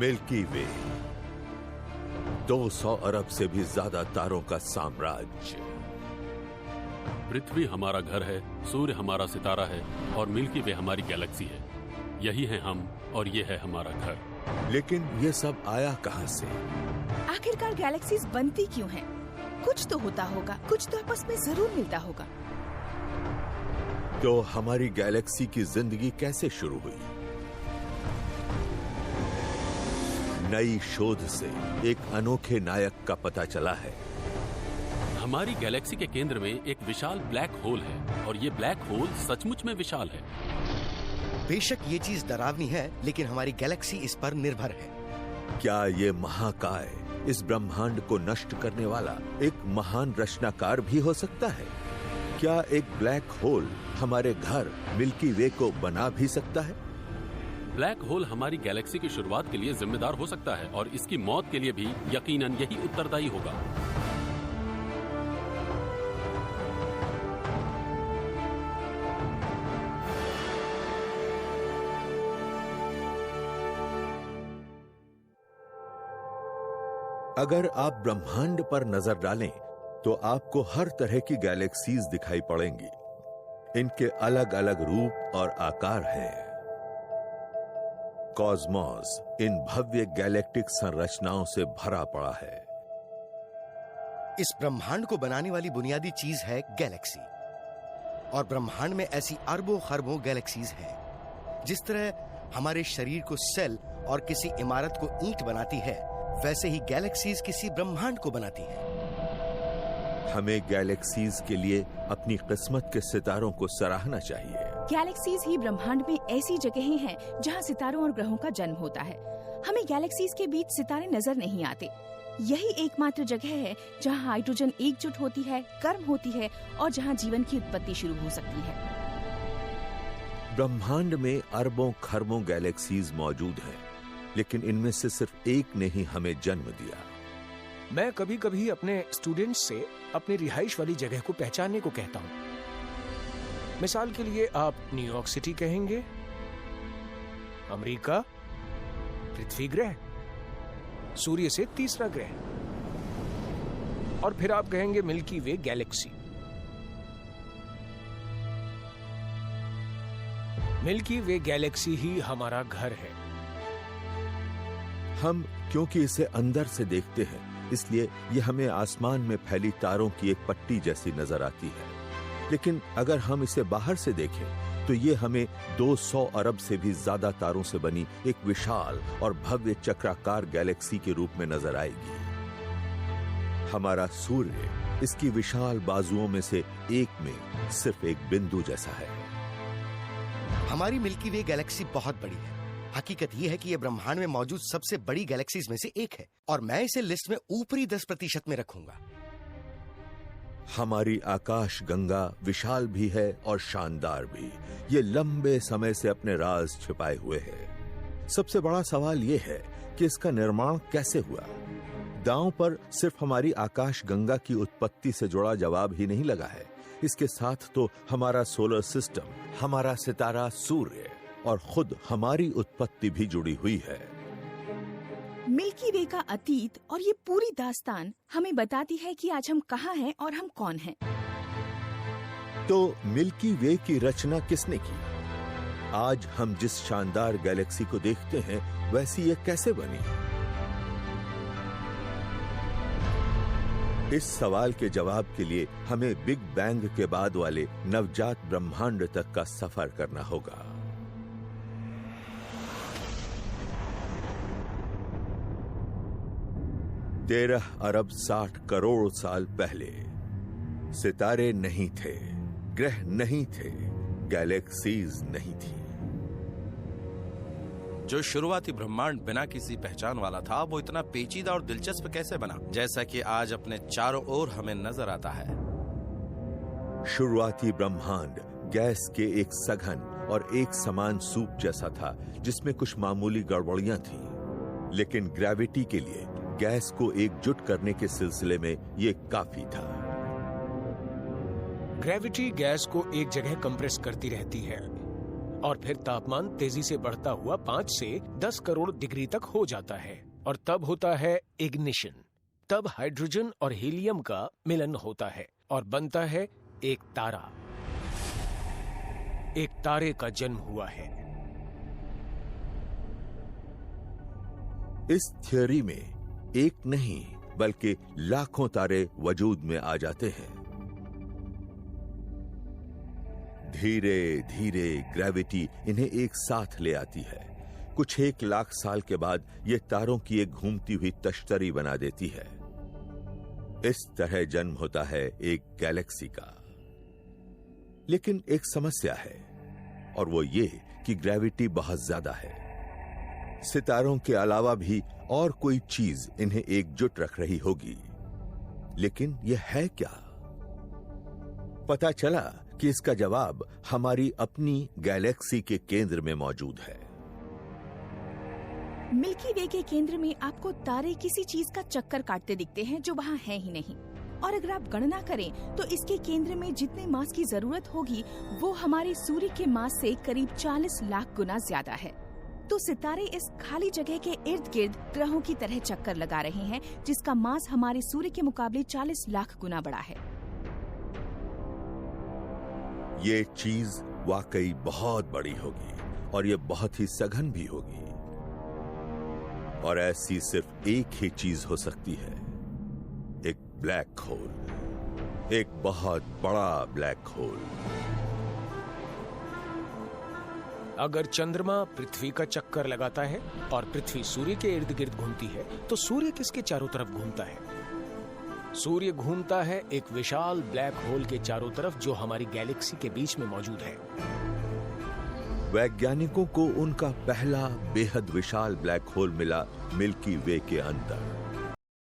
Milky वे, 200 अरब से भी ज्यादा तारों का साम्राज्य। पृथ्वी हमारा घर है, सूर्य हमारा सितारा है और मिल्की वे हमारी गैलेक्सी है। यही है हम और ये है हमारा घर। लेकिन ये सब आया कहां से? आखिरकार गैलेक्सीज बनती क्यों हैं? कुछ तो होता होगा, कुछ तो आपस में जरूर मिलता होगा। तो हमारी गैलेक्सी की जिंदगी कैसे शुरू हुई? नई शोध से एक अनोखे नायक का पता चला है। हमारी गैलेक्सी के केंद्र में एक विशाल ब्लैक होल है और ये ब्लैक होल सचमुच में विशाल है। बेशक ये चीज डरावनी है, लेकिन हमारी गैलेक्सी इस पर निर्भर है। क्या ये महाकाय, इस ब्रह्मांड को नष्ट करने वाला एक महान रचनाकार भी हो सकता है? क्या एक ब्लैक होल हमारे घर मिल्की वे को बना भी सकता है? ब्लैक होल हमारी गैलेक्सी की शुरुआत के लिए जिम्मेदार हो सकता है और इसकी मौत के लिए भी यकीनन यही उत्तरदायी होगा। अगर आप ब्रह्मांड पर नजर डालें तो आपको हर तरह की गैलेक्सीज दिखाई पड़ेंगी। इनके अलग अलग रूप और आकार हैं। कॉस्मोस इन भव्य गैलेक्टिक संरचनाओं से भरा पड़ा है। इस ब्रह्मांड को बनाने वाली बुनियादी चीज है गैलेक्सी, और ब्रह्मांड में ऐसी अरबों खरबों गैलेक्सीज हैं। जिस तरह हमारे शरीर को सेल और किसी इमारत को ईंट बनाती है, वैसे ही गैलेक्सीज किसी ब्रह्मांड को बनाती हैं। हमें गैलेक्सीज के लिए अपनी किस्मत के सितारों को सराहना चाहिए। गैलेक्सीज ही ब्रह्मांड में ऐसी जगहें हैं जहां सितारों और ग्रहों का जन्म होता है। हमें गैलेक्सीज के बीच सितारे नजर नहीं आते। यही एकमात्र जगह है जहां हाइड्रोजन एकजुट होती है, गर्म होती है और जहां जीवन की उत्पत्ति शुरू हो सकती है। ब्रह्मांड में अरबों खरबों गैलेक्सीज मौजूद हैं, लेकिन इनमें से सिर्फ एक ने ही हमें जन्म दिया। मैं कभी कभी अपने स्टूडेंट्स से अपनी रिहाइश वाली जगह को पहचानने को कहता हूँ। मिसाल के लिए आप न्यूयॉर्क सिटी कहेंगे, अमेरिका, पृथ्वी ग्रह, सूर्य से तीसरा ग्रह, और फिर आप कहेंगे मिल्की वे गैलेक्सी। मिल्की वे गैलेक्सी ही हमारा घर है। हम क्योंकि इसे अंदर से देखते हैं, इसलिए यह हमें आसमान में फैली तारों की एक पट्टी जैसी नजर आती है। लेकिन अगर हम इसे बाहर से देखें तो ये हमें 200 अरब से भी ज्यादा तारों से बनी एक विशाल और भव्य चक्राकार गैलेक्सी के रूप में नजर आएगी। हमारा सूर्य इसकी विशाल बाजुओं में से एक में सिर्फ एक बिंदु जैसा है। हमारी मिल्की वे गैलेक्सी बहुत बड़ी है। हकीकत यह है कि यह ब्रह्मांड में मौजूद सबसे बड़ी गैलेक्सीज में से एक है, और मैं इसे लिस्ट में ऊपरी 10% में रखूंगा। हमारी आकाश गंगा विशाल भी है और शानदार भी। ये लंबे समय से अपने राज छिपाए हुए है। सबसे बड़ा सवाल यह है कि इसका निर्माण कैसे हुआ। दांव पर सिर्फ हमारी आकाश गंगा की उत्पत्ति से जुड़ा जवाब ही नहीं लगा है। इसके साथ तो हमारा सोलर सिस्टम, हमारा सितारा सूर्य और खुद हमारी उत्पत्ति भी जुड़ी हुई है। मिल्की वे का अतीत और ये पूरी दास्तान हमें बताती है कि आज हम कहाँ हैं और हम कौन हैं। तो मिल्की वे की रचना किसने की? आज हम जिस शानदार गैलेक्सी को देखते हैं, वैसी ये कैसे बनी? इस सवाल के जवाब के लिए हमें बिग बैंग के बाद वाले नवजात ब्रह्मांड तक का सफर करना होगा। तेरह अरब 60 करोड़ साल पहले सितारे नहीं थे, ग्रह नहीं थे, गैलेक्सीज नहीं थी। जो शुरुआती ब्रह्मांड बिना किसी पहचान वाला था, वो इतना पेचीदा और दिलचस्प कैसे बना, जैसा कि आज अपने चारों ओर हमें नजर आता है। शुरुआती ब्रह्मांड गैस के एक सघन और एक समान सूप जैसा था, जिसमें कुछ मामूली गड़बड़ियां थीं, लेकिन ग्रेविटी के लिए गैस को एकजुट करने के सिलसिले में ये काफी था। ग्रेविटी गैस को एक जगह कंप्रेस करती रहती है और फिर तापमान तेजी से बढ़ता हुआ 5 से 10 करोड़ डिग्री तक हो जाता है और तब होता है इग्निशन। तब हाइड्रोजन और हीलियम का मिलन होता है और बनता है एक तारा। एक तारे का जन्म हुआ है। इस थियोरी में एक नहीं बल्कि लाखों तारे वजूद में आ जाते हैं। धीरे धीरे ग्रेविटी इन्हें एक साथ ले आती है। कुछ 1 लाख साल के बाद ये तारों की एक घूमती हुई तश्तरी बना देती है। इस तरह जन्म होता है एक गैलेक्सी का। लेकिन एक समस्या है और वो ये कि ग्रेविटी बहुत ज्यादा है। सितारों के अलावा भी और कोई चीज इन्हें एकजुट रख रही होगी, लेकिन यह है क्या? पता चला कि इसका जवाब हमारी अपनी गैलेक्सी के केंद्र में मौजूद है। मिल्की वे के केंद्र में आपको तारे किसी चीज का चक्कर काटते दिखते हैं जो वहाँ है ही नहीं। और अगर आप गणना करें तो इसके केंद्र में जितने मास की जरूरत होगी वो हमारे सूर्य के मास से करीब 40 लाख गुना ज्यादा है। तो सितारे इस खाली जगह के इर्द गिर्द ग्रहों की तरह चक्कर लगा रहे हैं, जिसका मास हमारे सूर्य के मुकाबले 40 लाख गुना बड़ा है। ये चीज वाकई बहुत बड़ी होगी और ये बहुत ही सघन भी होगी। और ऐसी सिर्फ एक ही चीज हो सकती है, एक ब्लैक होल, एक बहुत बड़ा ब्लैक होल। अगर चंद्रमा पृथ्वी का चक्कर लगाता है और पृथ्वी सूर्य के इर्द गिर्द घूमती है तो सूर्य किसके चारों तरफ घूमता है? सूर्य घूमता है एक विशाल ब्लैक होल के चारों तरफ जो हमारी गैलेक्सी के बीच में मौजूद है। वैज्ञानिकों को उनका पहला बेहद विशाल ब्लैक होल मिला मिल्की वे के अंदर।